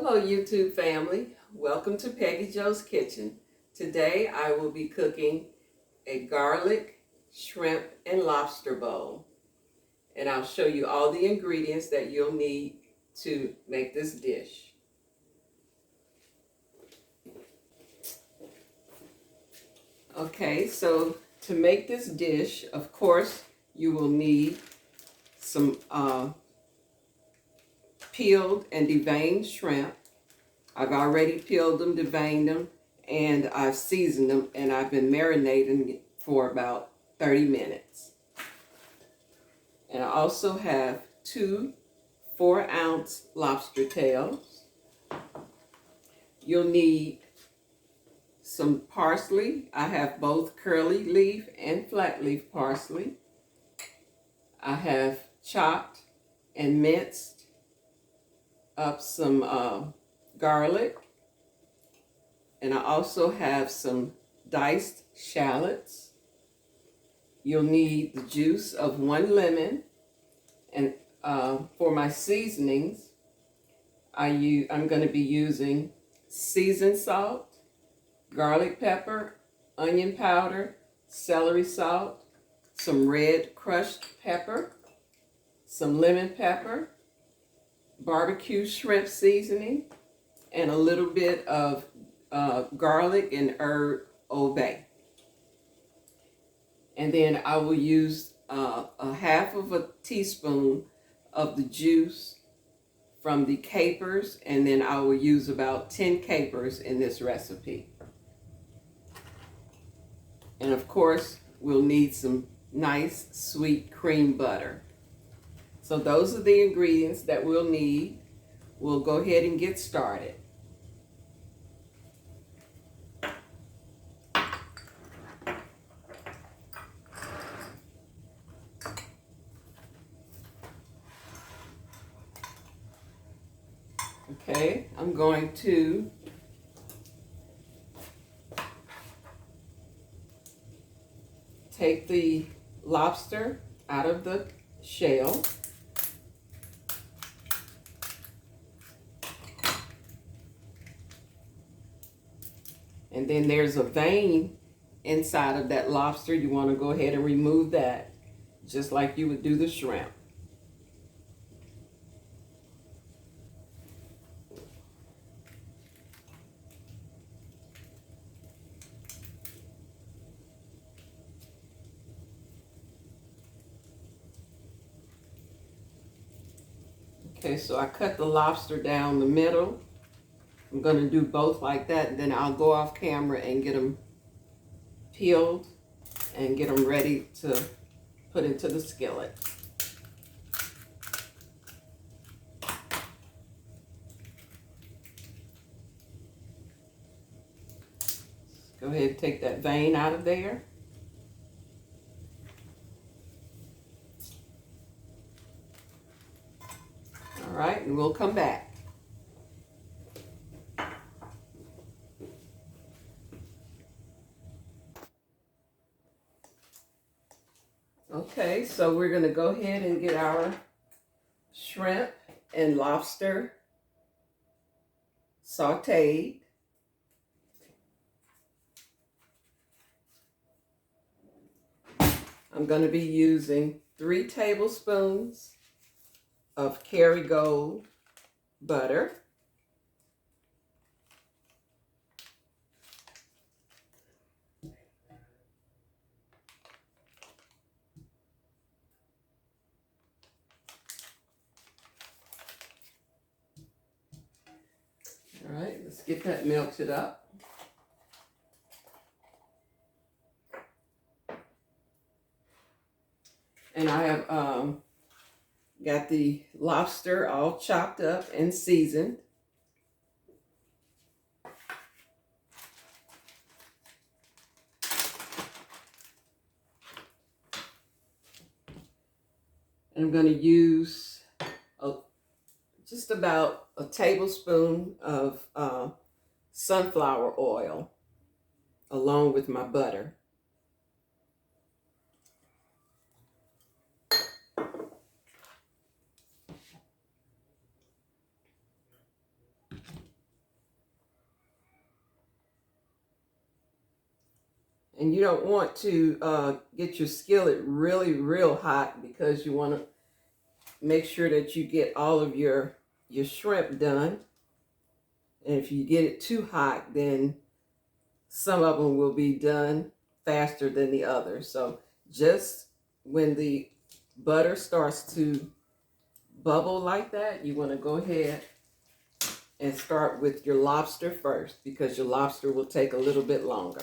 Hello YouTube family, welcome to Peggy Jo's Kitchen. Today I will be cooking a garlic, shrimp, and lobster bowl. And I'll show you all the ingredients that you'll need to make this dish. Okay, so to make this dish, of course, you will need some peeled and deveined shrimp. I've already peeled them, deveined them, and I've seasoned them, and I've been marinating for about 30 minutes. And I also have 2 4-ounce lobster tails. You'll need some parsley. I have both curly leaf and flat leaf parsley. I have chopped and minced up some garlic, and I also have some diced shallots. You'll need the juice of 1 lemon, and for my seasonings, I'm going to be using seasoned salt, garlic pepper, onion powder, celery salt, some red crushed pepper, some lemon pepper, barbecue shrimp seasoning, and a little bit of garlic and herb obey. And then I will use a 1/2 teaspoon of the juice from the capers, and then I will use about 10 capers in this recipe. And of course, we'll need some nice sweet cream butter. So those are the ingredients that we'll need. We'll go ahead and get started. Okay, I'm going to take the lobster out of the shell. And then there's a vein inside of that lobster. You want to go ahead and remove that, just like you would do the shrimp. Okay, so I cut the lobster down the middle. I'm going to do both like that, and then I'll go off camera and get them peeled and get them ready to put into the skillet. Go ahead and take that vein out of there. All right, and we'll come back. Okay, so we're going to go ahead and get our shrimp and lobster sauteed. I'm going to be using 3 tablespoons of Kerrygold butter. All right, let's get that melted up. And I have got the lobster all chopped up and seasoned. And I'm going to use just about a tablespoon of sunflower oil along with my butter. And you don't want to get your skillet really, real hot, because you want to make sure that you get all of your shrimp done. And if you get it too hot, then some of them will be done faster than the others. So just when the butter starts to bubble like that, you want to go ahead and start with your lobster first, because your lobster will take a little bit longer.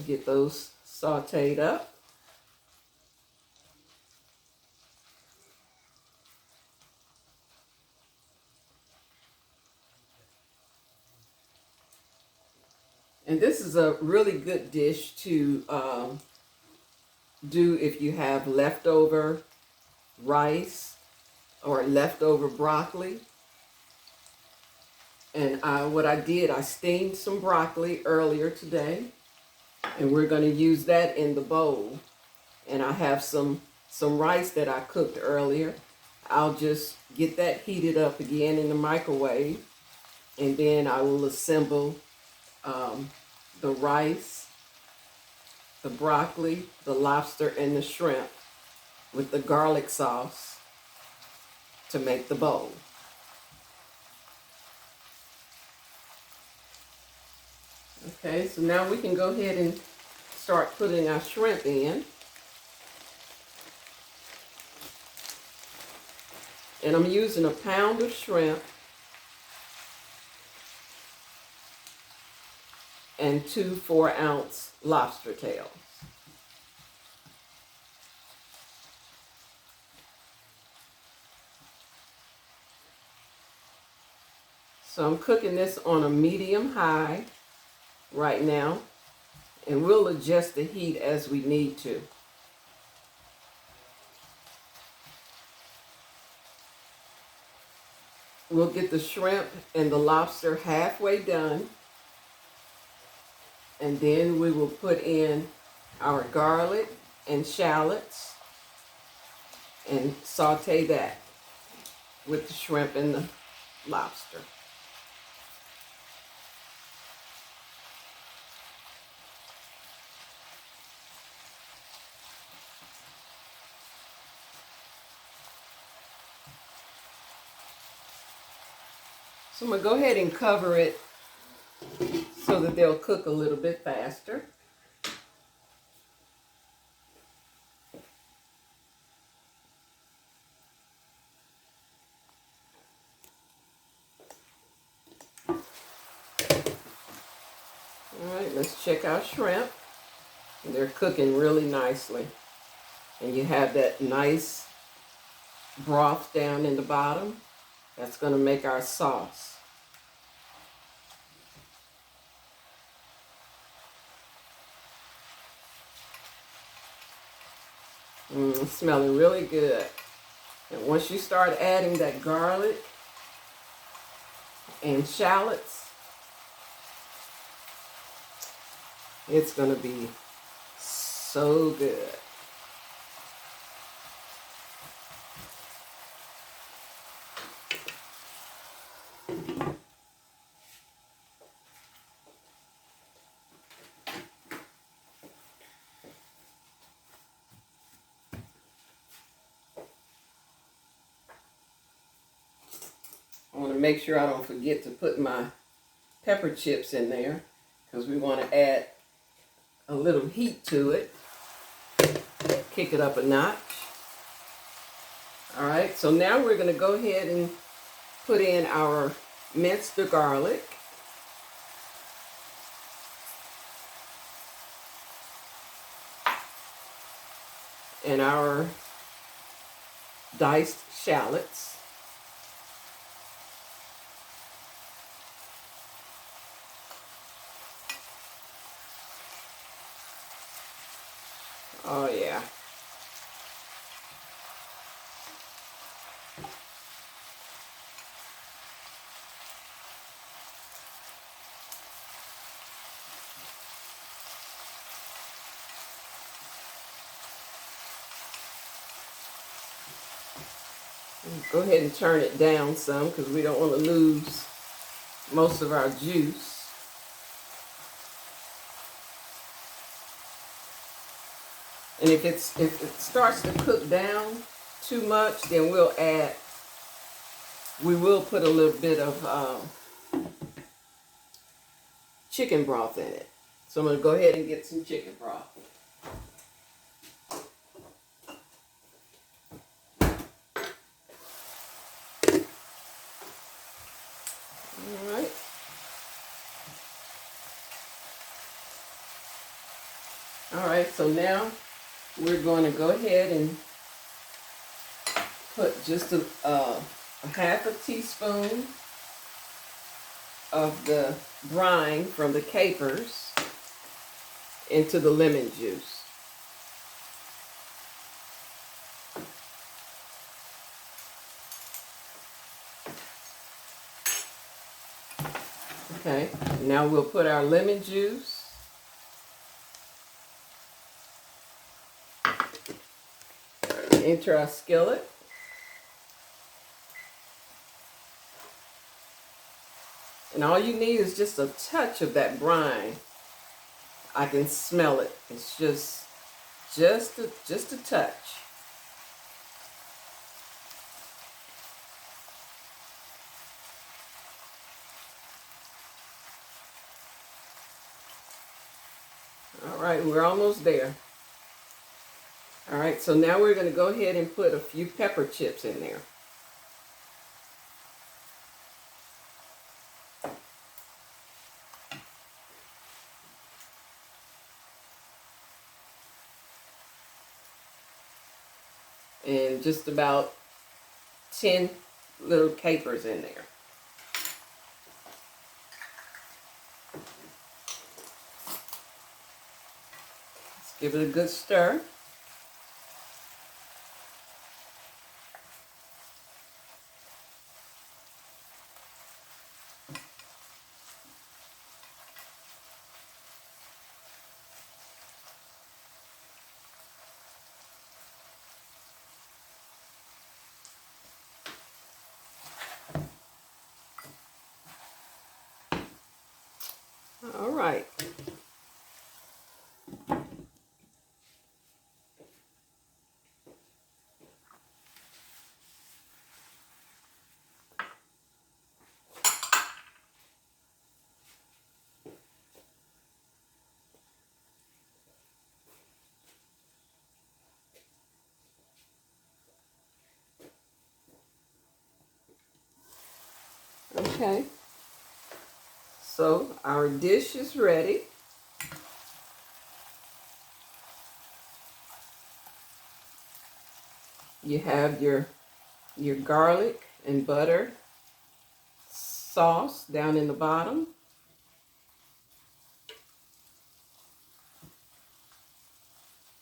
Get those sauteed up. And this is a really good dish to do if you have leftover rice or leftover broccoli. And what I did, I steamed some broccoli earlier today, and we're going to use that in the bowl. And I have some rice that I cooked earlier. I'll just get that heated up again in the microwave, and then I will assemble the rice, the broccoli, the lobster, and the shrimp with the garlic sauce to make the bowl. Okay, so now we can go ahead and start putting our shrimp in. And I'm using a pound of shrimp and 2 4-ounce lobster tails. So I'm cooking this on a medium high right now, and we'll adjust the heat as we need to. We'll get the shrimp and the lobster halfway done, and then we will put in our garlic and shallots and saute that with the shrimp and the lobster. So I'm going to go ahead and cover it so that they'll cook a little bit faster. All right, let's check our shrimp. They're cooking really nicely. And you have that nice broth down in the bottom. That's going to make our sauce. It's smelling really good. And once you start adding that garlic and shallots, it's going to be so good. I want to make sure I don't forget to put my pepper chips in there, because we want to add a little heat to it. Kick it up a notch. All right, so now we're going to go ahead and put in our minced garlic. And our diced shallots. Oh yeah. Go ahead and turn it down some because we don't want to lose most of our juice. And if it starts to cook down too much, then we will put a little bit of chicken broth in it. So I'm going to go ahead and get some chicken broth. All right. All right, so now we're going to go ahead and put just a half a teaspoon of the brine from the capers into the lemon juice. Okay, now we'll put our lemon juice into our skillet. And all you need is just a touch of that brine. I can smell it. It's just a touch. All right, we're almost there. All right, so now we're going to go ahead and put a few pepper chips in there. And just about 10 little capers in there. Let's give it a good stir. All right. Okay. So our dish is ready. You have your garlic and butter sauce down in the bottom.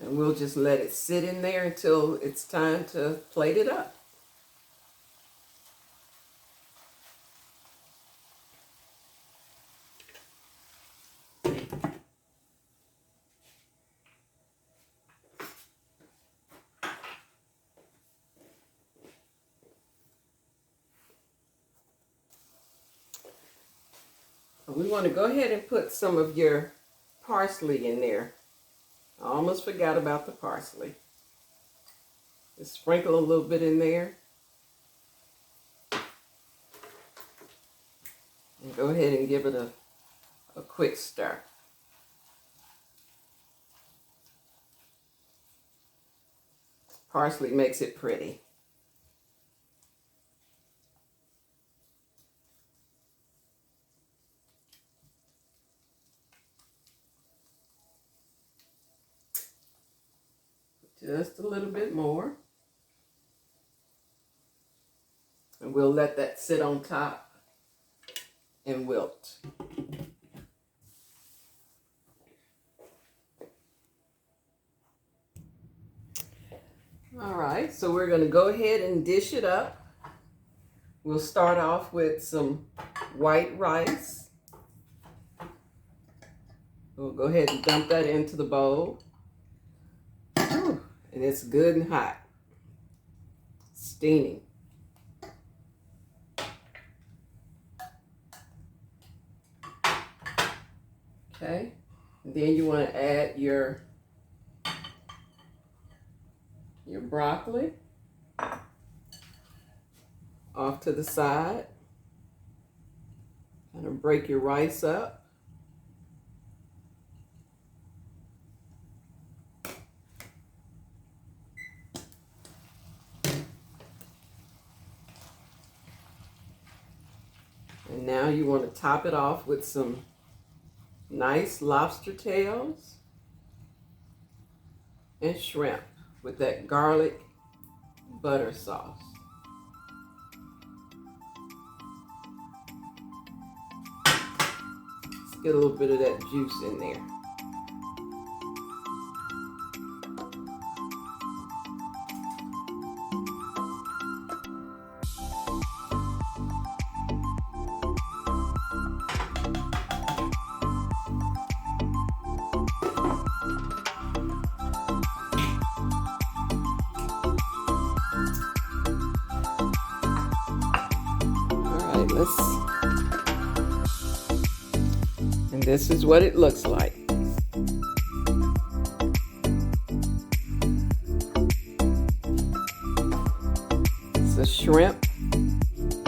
And we'll just let it sit in there until it's time to plate it up. We want to go ahead and put some of your parsley in there. I almost forgot about the parsley. Just sprinkle a little bit in there. And go ahead and give it a quick stir. Parsley makes it pretty. Just a little bit more. And we'll let that sit on top and wilt. All right, so we're going to go ahead and dish it up. We'll start off with some white rice. We'll go ahead and dump that into the bowl. Whew, and it's good and hot. Steaming. Okay, and then you want to add your broccoli off to the side. Kind of break your rice up. And now you want to top it off with some nice lobster tails and shrimp with that garlic butter sauce. Let's get a little bit of that juice in there. And this is what it looks like. It's a shrimp,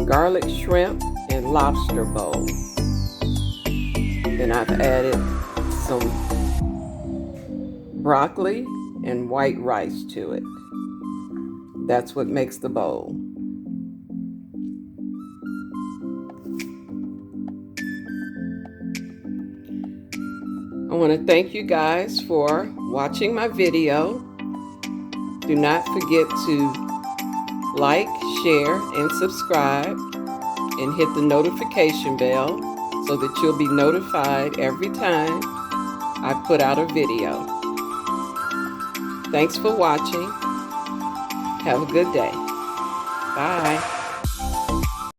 garlic shrimp and lobster bowl. Then I've added some broccoli and white rice to it. That's what makes the bowl. I want to thank you guys for watching my video. Do not forget to like, share, and subscribe, and hit the notification bell so that you'll be notified every time I put out a video. Thanks for watching. Have a good day. Bye.